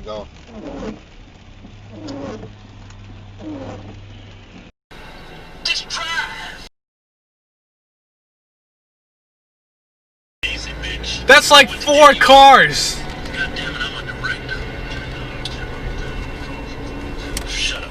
go. Just drive. Easy, bitch. That's like 4 cars. God damn it, I'm on the right now. Shut up.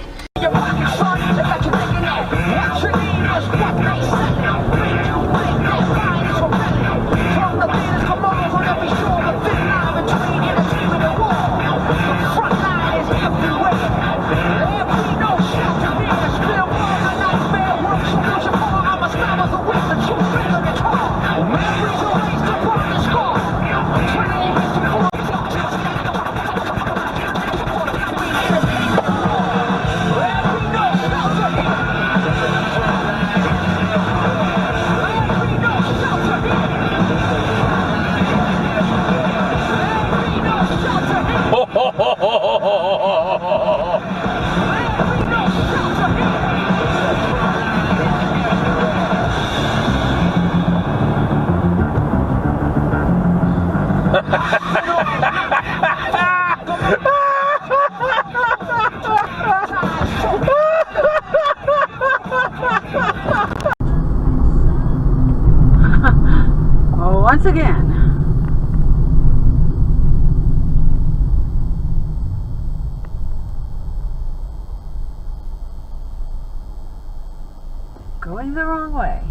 Once again, going the wrong way.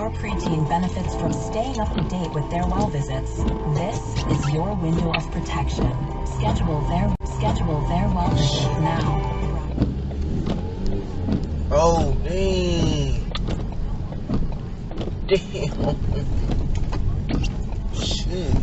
your preteen benefits from staying up to date with their well visits, this is your window of protection. Schedule their well visit now. Oh, dang. Damn. Shit.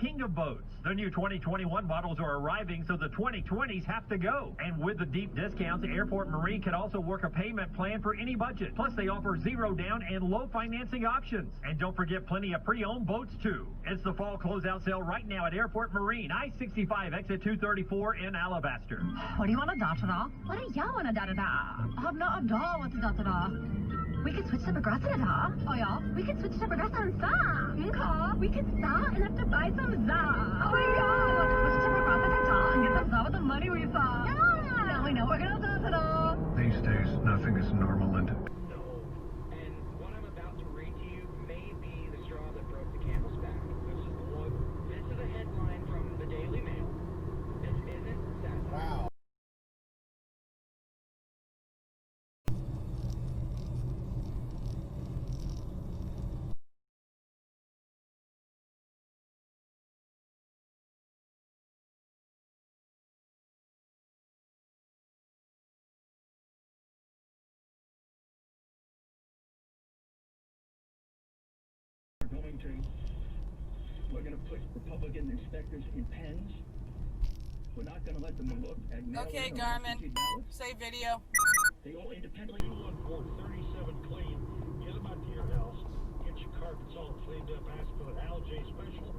King of boats. The new 2021 models are arriving, so the 2020s have to go. And with the deep discounts, Airport Marine can also work a payment plan for any budget. Plus, they offer zero down and low financing options. And don't forget plenty of pre-owned boats, too. It's the fall closeout sale right now at Airport Marine, I-65, exit 234 in Alabaster. What do you want to da-da-da? What do you want to da-da-da? I'm not a da, what's a da-da-da? We can switch to Progressive, huh? Oh, yeah? We can switch to Progressive and sa. Okay. We can sa and have to buy some za. Oh, my God. Want to switch to Progressive and sa and get some za with the money we saw. Yeah. Now we know we're going to da-da-da. These days, nothing is normal, and And what I'm about to read to you may be the straw that broke the camel's back. This is a headline from the Daily Mail. This isn't satire. Wow. We're going to put Republican inspectors in pens. We're not going to let them look at mail-in Okay, or Garmin. absentee ballots. Say video. They all independently. 37 clean. Get them out to your house. Get your carpets all cleaned up. Ask for the Al J special.